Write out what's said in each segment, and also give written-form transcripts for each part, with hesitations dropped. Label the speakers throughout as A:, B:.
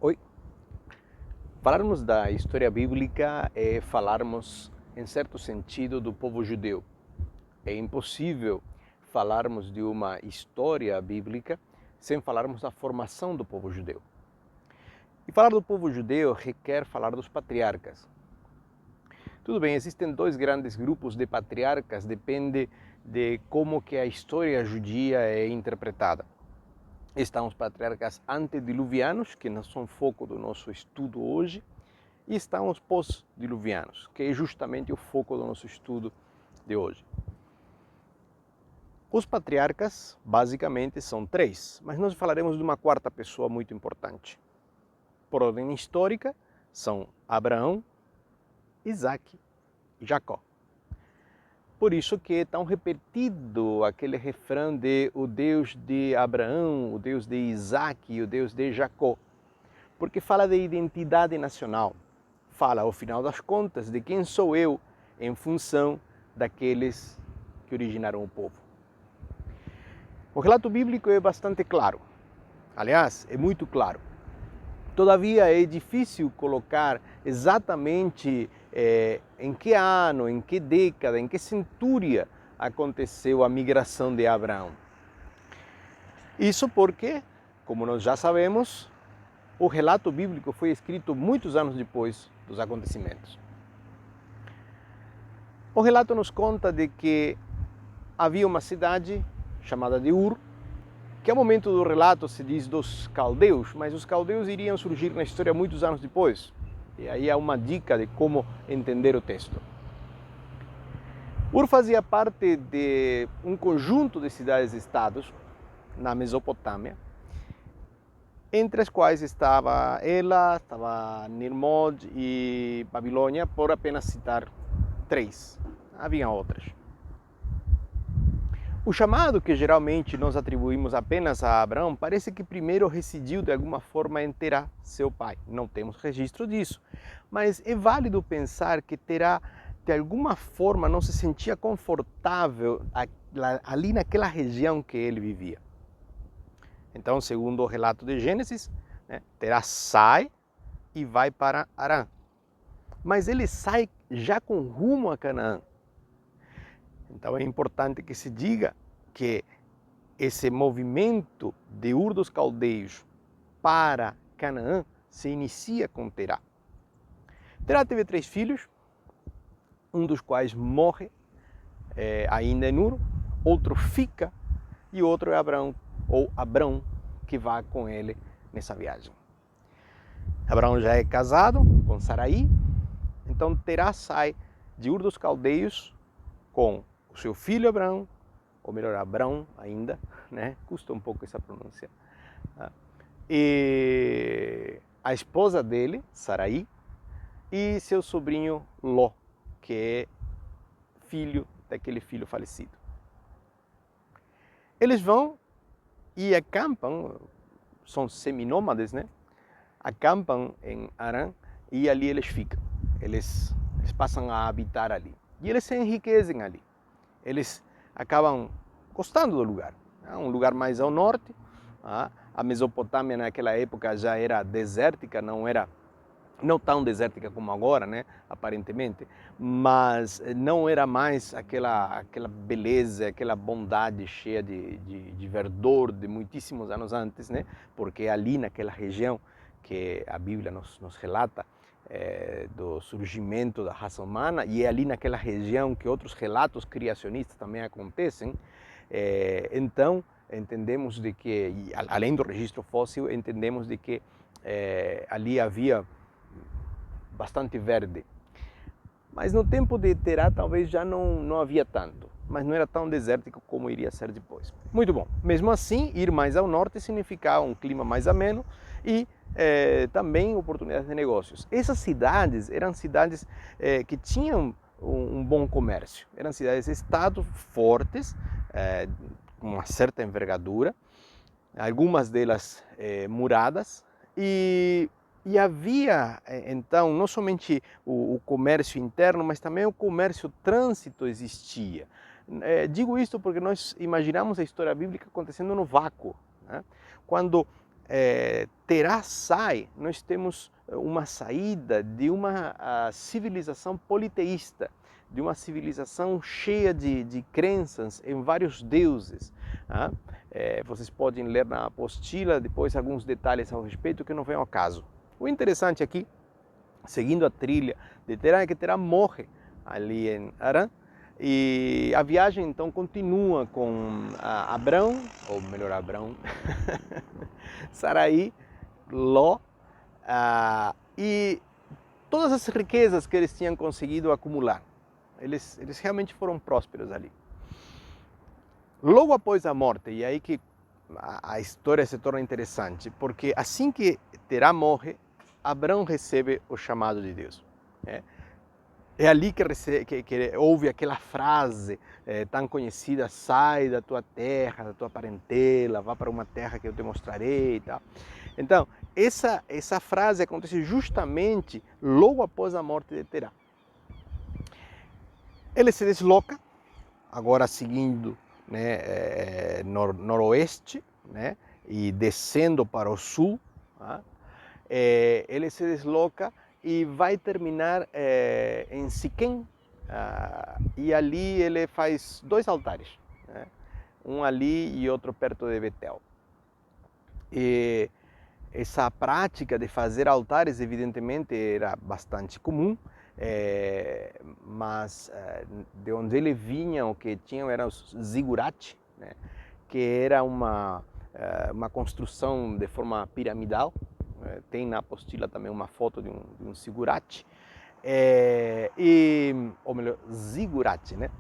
A: Oi. Falarmos da história bíblica é falarmos, em certo sentido, do povo judeu. É impossível falarmos de uma história bíblica sem falarmos da formação do povo judeu. E falar do povo judeu requer falar dos patriarcas. Tudo bem, existem dois grandes grupos de patriarcas, depende de como que a história judia é interpretada. Estão os patriarcas antediluvianos, que não são foco do nosso estudo hoje, e estão os pós-diluvianos, que é justamente o foco do nosso estudo de hoje. Os patriarcas, basicamente, são três, mas nós falaremos de uma quarta pessoa muito importante. Por ordem histórica, são Abraão, Isaac e Jacó. Por isso que é tão repetido aquele refrão de o Deus de Abraão, o Deus de Isaac e o Deus de Jacó, porque fala de identidade nacional. Fala, ao final das contas, de quem sou eu em função daqueles que originaram o povo. O relato bíblico é bastante claro. Aliás, é muito claro. Todavia, é difícil colocar exatamente em que ano, em que década, em que centúria aconteceu a migração de Abraão. Isso porque, como nós já sabemos, o relato bíblico foi escrito muitos anos depois dos acontecimentos. O relato nos conta de que havia uma cidade chamada de Ur, que ao momento do relato se diz dos caldeus, mas os caldeus iriam surgir na história muitos anos depois. E aí há uma dica de como entender o texto. Ur fazia parte de um conjunto de cidades-estados na Mesopotâmia, entre as quais estava Ela, estava Nirmod e Babilônia, por apenas citar três. Havia outras. O chamado que geralmente nós atribuímos apenas a Abraão parece que primeiro residiu de alguma forma em Terá, seu pai. Não temos registro disso, mas é válido pensar que Terá de alguma forma não se sentia confortável ali naquela região que ele vivia. Então, segundo o relato de Gênesis, Terá sai e vai para Harã. Mas ele sai já com rumo a Canaã. Então é importante que se diga que esse movimento de Ur dos Caldeus para Canaã se inicia com Terá. Terá teve 3 filhos, um dos quais morre ainda em Ur, outro fica e outro é Abraão, ou Abrão, que vai com ele nessa viagem. Abraão já é casado com Sarai, então Terá sai de Ur dos Caldeus com o seu filho Abraão, ou melhor, Abrão ainda, né? Custa um pouco essa pronúncia. E a esposa dele, Sarai, e seu sobrinho Ló, que é filho daquele filho falecido. Eles vão e acampam, são seminômades, né? Acampam em Harã e ali eles ficam. Eles passam a habitar ali. E eles se enriquecem ali. Eles acabam gostando do lugar. É um lugar mais ao norte. A Mesopotâmia naquela época já era desértica, não tão desértica como agora, né, aparentemente, mas não era mais aquela beleza, aquela bondade cheia de verdor de muitíssimos anos antes, né, porque ali naquela região que a Bíblia nos relata, do surgimento da raça humana, e é ali naquela região que outros relatos criacionistas também acontecem, então entendemos de que, além do registro fóssil, entendemos de que ali havia bastante verde. Mas no tempo de Terá talvez já não havia tanto, mas não era tão desértico como iria ser depois. Muito bom. Mesmo assim, ir mais ao norte significava um clima mais ameno e também oportunidades de negócios. Essas cidades eram cidades que tinham um bom comércio. Eram cidades-estado fortes, com uma certa envergadura, algumas delas muradas, e havia, então, não somente o comércio interno, mas também o comércio trânsito existia. Digo isto porque nós imaginamos a história bíblica acontecendo no vácuo, né? Quando Terá sai, nós temos uma saída de uma civilização politeísta, de uma civilização cheia de crenças em vários deuses. Vocês podem ler na apostila depois alguns detalhes ao respeito que não vem ao caso. O interessante aqui, seguindo a trilha de Terá, é que Terá morre ali em Harã, e a viagem então continua com Abrão, ou melhor Abrão, Sarai, Ló, e todas as riquezas que eles tinham conseguido acumular. Eles realmente foram prósperos ali. Logo após a morte, e aí que a história se torna interessante, porque assim que Terá morre, Abrão recebe o chamado de Deus. É ali que ouve aquela frase tão conhecida: sai da tua terra, da tua parentela, vá para uma terra que eu te mostrarei e tal. Então, essa frase acontece justamente logo após a morte de Terá. Ele se desloca, agora seguindo, né, noroeste, né, e descendo para o sul. Ele se desloca e vai terminar em Siquém, e ali ele faz 2 altares, né? Um ali e outro perto de Betel. E essa prática de fazer altares, evidentemente, era bastante comum, mas de onde ele vinha, o que tinham eram os zigurate, né? Que era uma construção de forma piramidal. Tem na apostila também uma foto de um zigurate, ou melhor, zigurate, né?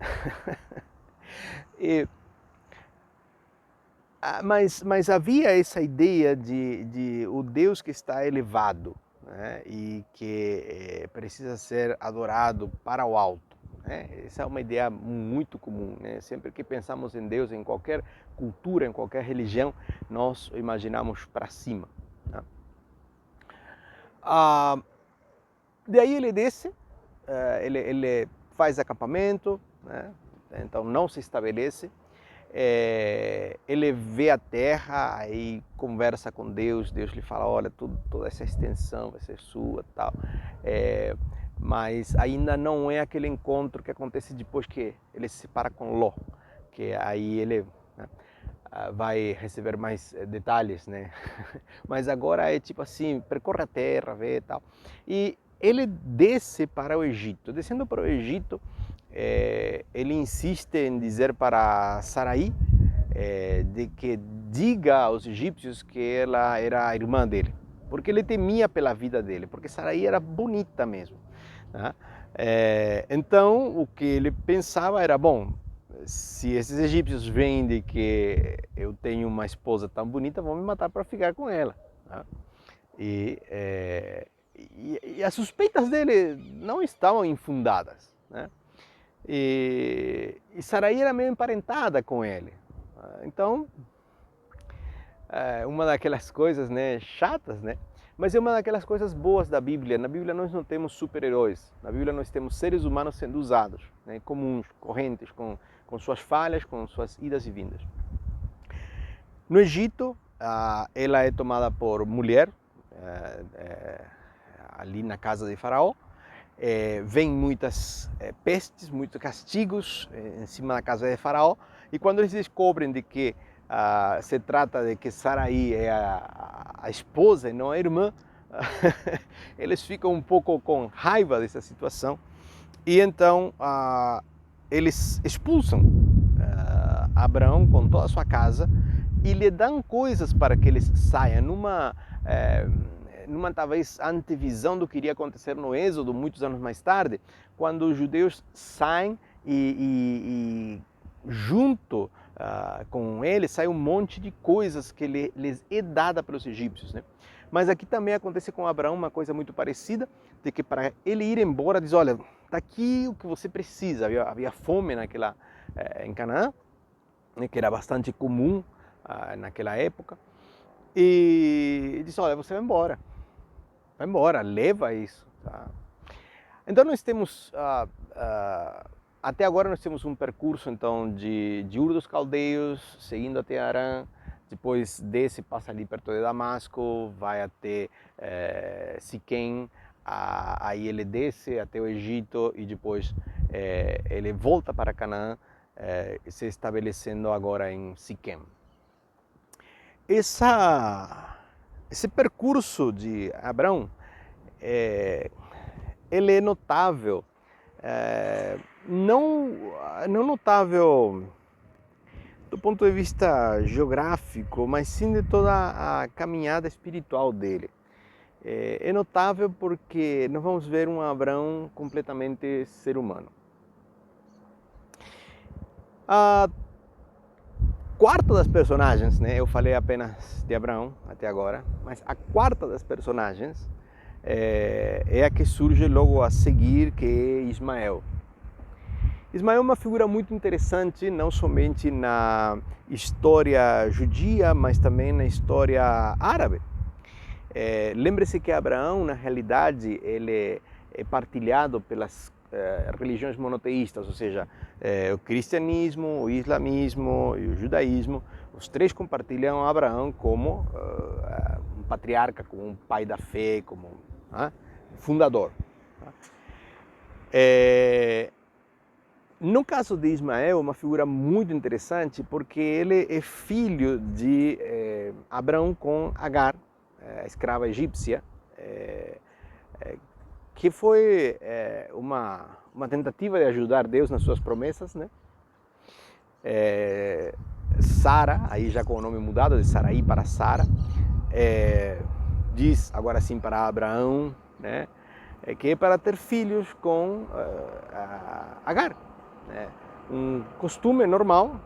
A: Mas havia essa ideia de o Deus que está elevado, né? E que precisa ser adorado para o alto. Essa é uma ideia muito comum, né? Sempre que pensamos em Deus, em qualquer cultura, em qualquer religião, nós o imaginamos para cima, né? Daí ele desce, ele faz acampamento, né? Então não se estabelece. Ele vê a terra, aí conversa com Deus, Deus lhe fala: olha, toda essa extensão vai ser sua, tal. Mas ainda não é aquele encontro que acontece depois que ele se separa com Ló, que aí ele, né, vai receber mais detalhes, né? Mas agora é tipo assim: percorre a terra, vê e tal. E ele desce para o Egito. Descendo para o Egito, ele insiste em dizer para Sarai de que diga aos egípcios que ela era a irmã dele, porque ele temia pela vida dele, porque Sarai era bonita mesmo, né? Então o que ele pensava era: bom, se esses egípcios veem de que eu tenho uma esposa tão bonita, vão me matar para ficar com ela, né? E as suspeitas dele não estavam infundadas, né? E Sarai era meio emparentada com ele. Então, uma daquelas coisas, né, chatas, né? Mas é uma daquelas coisas boas da Bíblia. Na Bíblia nós não temos super-heróis. Na Bíblia nós temos seres humanos sendo usados, né, comuns, correntes, com suas falhas, com suas idas e vindas. No Egito, ela é tomada por mulher, ali na casa de Faraó. Vem muitas pestes, muitos castigos em cima da casa de Faraó. E quando eles descobrem de que se trata de que Sarai é a esposa e não a irmã, eles ficam um pouco com raiva dessa situação, e então eles expulsam Abraão com toda a sua casa e lhe dão coisas para que eles saiam, numa talvez antevisão do que iria acontecer no Êxodo muitos anos mais tarde, quando os judeus saem e junto com ele sai um monte de coisas que lhes é dada pelos egípcios, né? Mas aqui também acontece com Abraão uma coisa muito parecida, de que para ele ir embora diz: olha, está aqui o que você precisa. Havia fome em Canaã, né, que era bastante comum naquela época, e diz: olha, você vai embora, leva isso, tá? Então nós temos até agora nós temos um percurso então de Ur dos Caldeus, seguindo até Harã, depois desce, passa ali perto de Damasco, vai até Siquém, aí ele desce até o Egito e depois ele volta para Canaã, se estabelecendo agora em Siquém. Esse percurso de Abraão, ele é notável, não notável do ponto de vista geográfico, mas sim de toda a caminhada espiritual dele. É notável porque nós vamos ver um Abraão completamente ser humano. A quarta das personagens, né? Eu falei apenas de Abraão até agora, mas a quarta das personagens é a que surge logo a seguir, que é Ismael. Ismael é uma figura muito interessante, não somente na história judia, mas também na história árabe. Lembre-se que Abraão, na realidade, ele é partilhado pelas religiões monoteístas, ou seja, o cristianismo, o islamismo e o judaísmo. Os três compartilham Abraão como um patriarca, como um pai da fé, como fundador. No caso de Ismael, uma figura muito interessante porque ele é filho de Abraão com Agar, a escrava egípcia, que foi uma tentativa de ajudar Deus nas suas promessas, né? Sara, aí já com o nome mudado de Sarai para Sara, diz agora sim para Abraão, né? Que é para ter filhos com Agar. Um costume normal,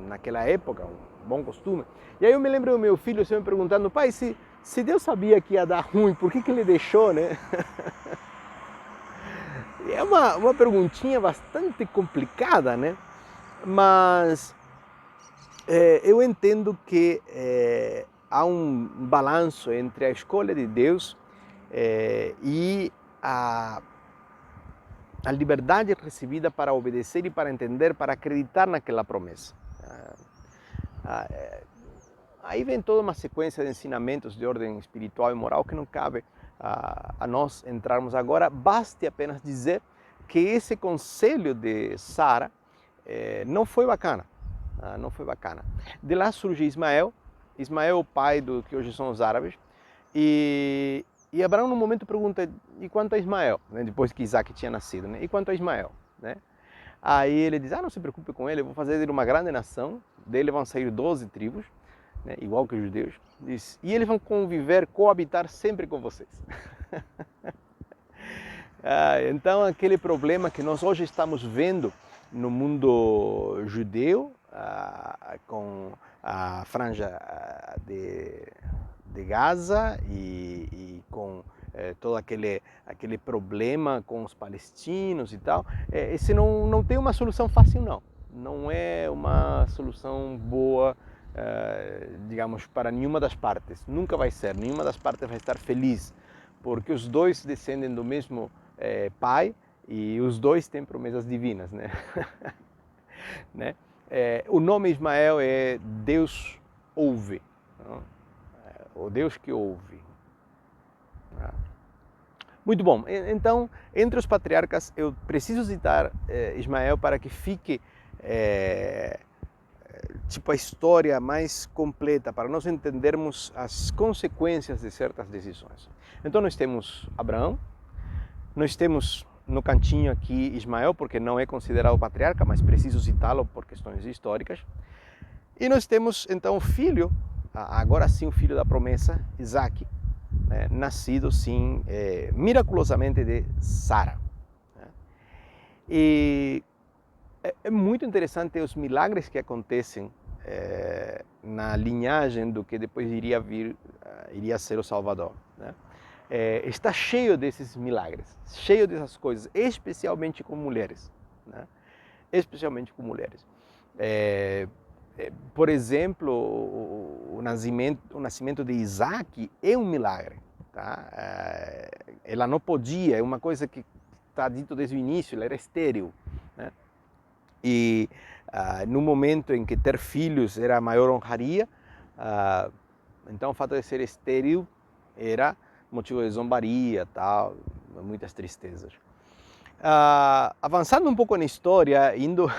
A: naquela época, um bom costume. E aí eu me lembro do meu filho sempre perguntando, pai, se Deus sabia que ia dar ruim, por que ele deixou, né? É uma perguntinha bastante complicada, né? Mas eu entendo que há um balanço entre a escolha de Deus e a liberdade recebida para obedecer e para entender, para acreditar naquela promessa. Aí vem toda uma sequência de ensinamentos de ordem espiritual e moral que não cabe a nós entrarmos agora. Baste apenas dizer que esse conselho de Sara não foi bacana. Não foi bacana. De lá surge Ismael. Ismael é o pai do que hoje são os árabes. E Abraão, no momento, pergunta, e quanto a Ismael? Né? Depois que Isaac tinha nascido, né? E quanto a Ismael? Né? Aí ele diz, não se preocupe com ele, eu vou fazer dele uma grande nação, dele vão sair 12 tribos, né? Igual que os judeus, diz, e eles vão conviver, coabitar sempre com vocês. Então, aquele problema que nós hoje estamos vendo no mundo judeu, com a franja de Gaza e com todo aquele problema com os palestinos e tal, esse não tem uma solução fácil, não. Não é uma solução boa, digamos, para nenhuma das partes. Nunca vai ser, nenhuma das partes vai estar feliz, porque os dois descendem do mesmo pai e os dois têm promessas divinas, né? Né? O nome Ismael é Deus ouve, não? O Deus que ouve. Muito bom. Então, entre os patriarcas, eu preciso citar Ismael para que fique tipo a história mais completa, para nós entendermos as consequências de certas decisões. Então, nós temos Abraão, nós temos no cantinho aqui Ismael, porque não é considerado patriarca, mas preciso citá-lo por questões históricas. E nós temos então o filho, agora sim o filho da promessa, Isaac, né, nascido sim miraculosamente de Sara. Né? E é muito interessante os milagres que acontecem na linhagem do que depois iria ser o Salvador. Né? Está cheio desses milagres, cheio dessas coisas, especialmente com mulheres. Né? Especialmente com mulheres. Por exemplo, o nascimento de Isaac é um milagre. Tá? Ela não podia, é uma coisa que está dito desde o início, ela era estéril. Né? E no momento em que ter filhos era a maior honraria, Então o fato de ser estéril era motivo de zombaria, tal, muitas tristezas. Avançando um pouco na história, indo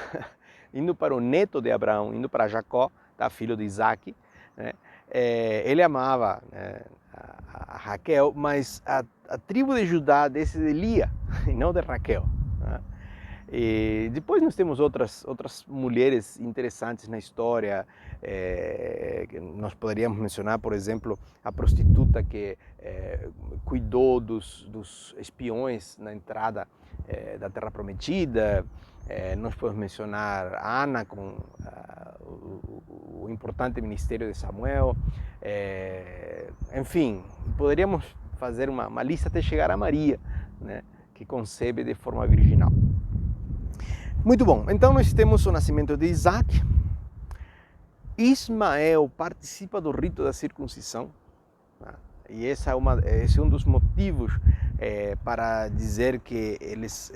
A: para o neto de Abraão, indo para Jacó, tá, filho de Isaac, né? Ele amava, né, a Raquel, mas a tribo de Judá desce de Lia e não de Raquel. Né? E depois nós temos outras mulheres interessantes na história. Nós poderíamos mencionar, por exemplo, a prostituta que cuidou dos espiões na entrada da Terra Prometida. Nós podemos mencionar Ana com o importante ministério de Samuel. Enfim, poderíamos fazer uma lista até chegar a Maria, né, que concebe de forma virginal. Muito bom, então nós temos o nascimento de Isaac. Ismael participa do rito da circuncisão, né? E esse é um dos motivos para dizer que eles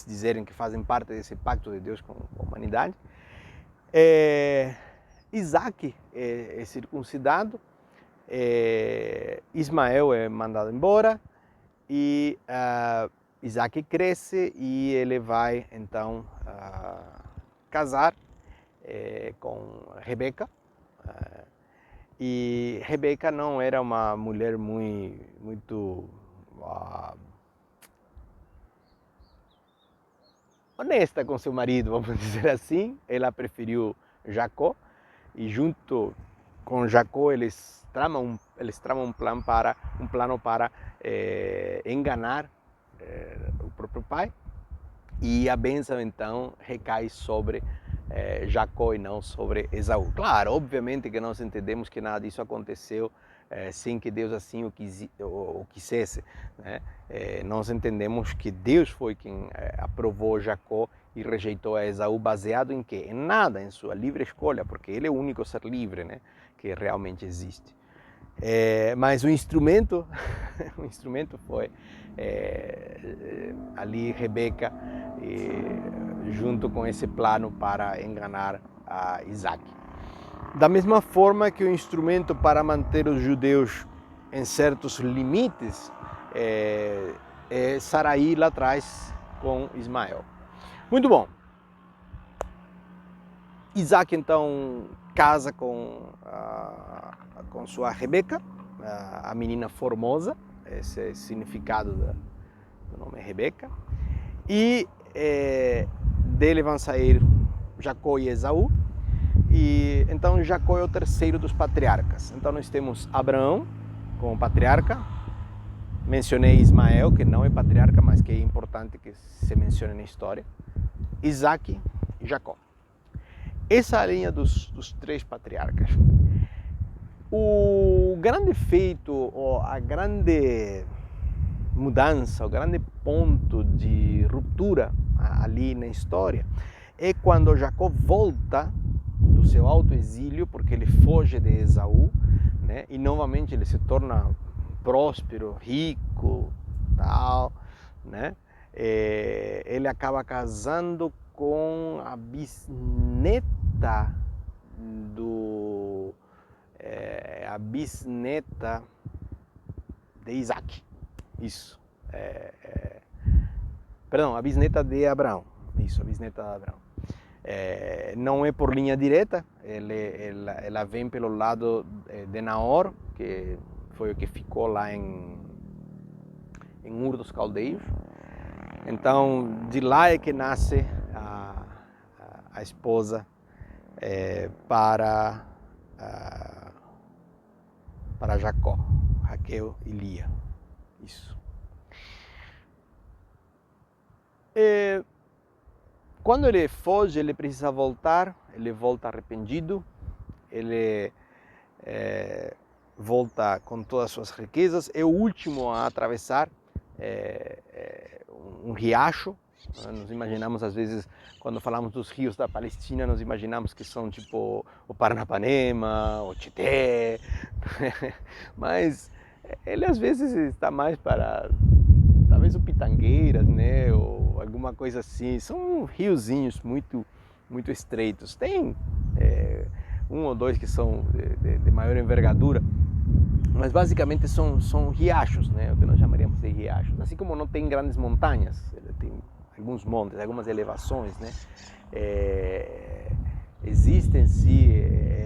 A: dizerem que fazem parte desse pacto de Deus com a humanidade. Isaac é circuncidado, Ismael é mandado embora e Isaac cresce e ele vai então casar com Rebeca. E Rebeca não era uma mulher muito honesta com seu marido, vamos dizer assim. Ela preferiu Jacó e junto com Jacó eles tramam um plano para enganar o próprio pai, e a bênção então recai sobre Jacó e não sobre Esaú. Claro, obviamente que nós entendemos que nada disso aconteceu sem que Deus assim o quisesse, né? Nós entendemos que Deus foi quem aprovou Jacó e rejeitou a Esaú, baseado em quê? Em nada, em sua livre escolha, porque ele é o único ser livre, né, que realmente existe. Mas o instrumento foi ali Rebeca, junto com esse plano para enganar a Isaac. Da mesma forma que o instrumento para manter os judeus em certos limites é Sarai lá atrás com Ismael. Muito bom. Isaac então casa com sua Rebeca, a menina formosa, esse é o significado do nome Rebeca, e dele vão sair Jacó e Esaú, e então Jacó é o terceiro dos patriarcas. Então nós temos Abraão como patriarca, mencionei Ismael, que não é patriarca, mas que é importante que se mencione na história, Isaac e Jacó. Essa é a linha dos três patriarcas. O grande feito, ou a grande mudança, o grande ponto de ruptura ali na história é quando Jacó volta do seu autoexílio, porque ele foge de Esaú, né? E novamente ele se torna próspero, rico, tal, né? Ele acaba casando com a bisneta de Isaac. Isso. Perdão, a bisneta de Abraão. Isso, a bisneta de Abraão. Não é por linha direta, ela vem pelo lado de Naor, que foi o que ficou lá em Ur dos Caldeios. Então, de lá é que nasce a esposa para Jacó, Raquel e Lia. Isso. Quando ele foge, ele precisa voltar, ele volta arrependido, ele volta com todas as suas riquezas, é o último a atravessar um riacho. Nós imaginamos, às vezes, quando falamos dos rios da Palestina, nós imaginamos que são tipo o Paranapanema, o Tietê, mas ele às vezes está mais para talvez o Pitangueiras, né, ou alguma coisa assim. São riozinhos muito estreitos. Tem um ou dois que são de maior envergadura, mas basicamente são riachos, né? O que nós chamaríamos de riachos. Assim como não tem grandes montanhas, tem alguns montes, algumas elevações, né? Existem sim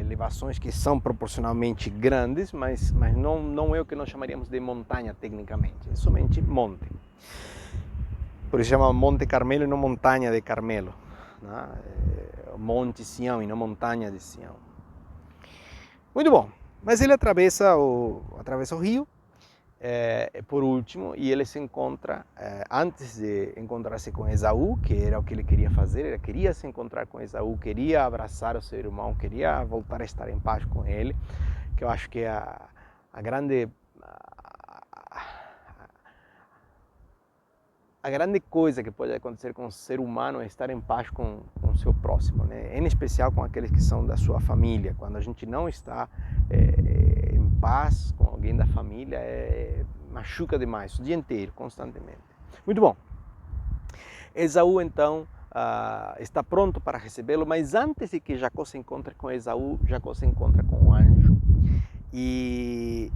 A: elevações que são proporcionalmente grandes, mas não é o que nós chamaríamos de montanha tecnicamente, é somente monte. Por isso chama Monte Carmelo e não Montanha de Carmelo, né? Monte Sião e não Montanha de Sião. Muito bom, mas ele atravessa o rio, por último, e ele se encontra, antes de encontrar-se com Esaú, que era o que ele queria fazer, ele queria se encontrar com Esaú, queria abraçar o seu irmão, queria voltar a estar em paz com ele, que eu acho que é a grande coisa que pode acontecer com o ser humano é estar em paz com o seu próximo, né? Em especial com aqueles que são da sua família. Quando a gente não está em paz com alguém da família, machuca demais, o dia inteiro, constantemente. Muito bom. Esaú, então, está pronto para recebê-lo, mas antes de que Jacó se encontre com Esaú, Jacó se encontra com o anjo. E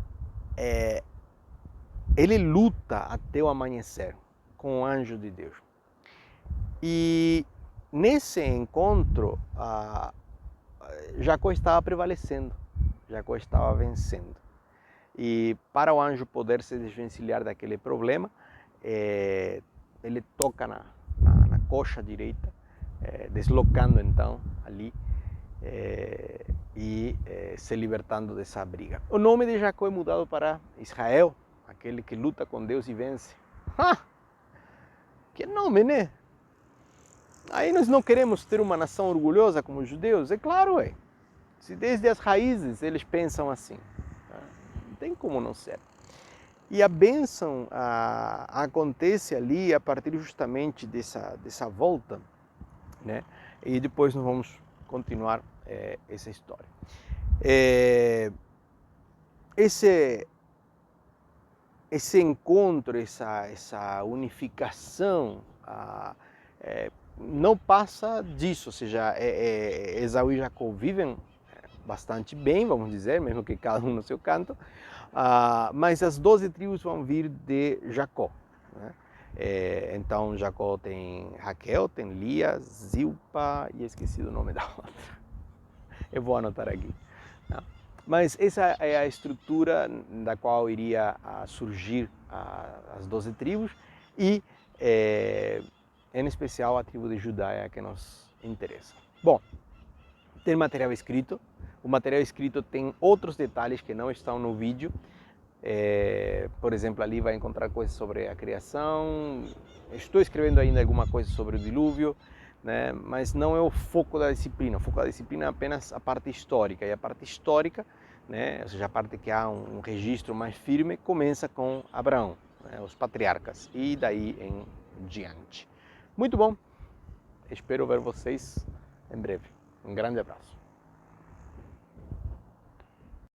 A: ele luta até o amanhecer com o anjo de Deus. E nesse encontro, Jacó estava prevalecendo, Jacó estava vencendo. E para o anjo poder se desvencilhar daquele problema, ele toca na coxa direita, deslocando então ali e se libertando dessa briga. O nome de Jacó é mudado para Israel, aquele que luta com Deus e vence. Que nome, né? Aí nós não queremos ter uma nação orgulhosa como os judeus? É claro, se desde as raízes eles pensam assim, não tem como não ser. E a bênção acontece ali a partir justamente dessa volta, né? E depois nós vamos continuar essa história. Esse encontro, essa unificação, não passa disso, ou seja, Esaú e Jacó vivem bastante bem, vamos dizer, mesmo que cada um no seu canto, mas as 12 tribos vão vir de Jacó, né? Então Jacó tem Raquel, tem Lia, Zilpa e esqueci o nome da outra. Eu vou anotar aqui. Mas essa é a estrutura da qual iria surgir as 12 tribos e, em especial, a tribo de Judá é a que nos interessa. Bom, tem material escrito. O material escrito tem outros detalhes que não estão no vídeo. Por exemplo, ali vai encontrar coisas sobre a criação. Estou escrevendo ainda alguma coisa sobre o dilúvio, né? Mas não é o foco da disciplina. O foco da disciplina é apenas a parte histórica. E a parte histórica, né? Ou seja, a parte que há um registro mais firme, começa com Abraão, né? Os patriarcas, e daí em diante. Muito bom. Espero ver vocês em breve. Um grande abraço.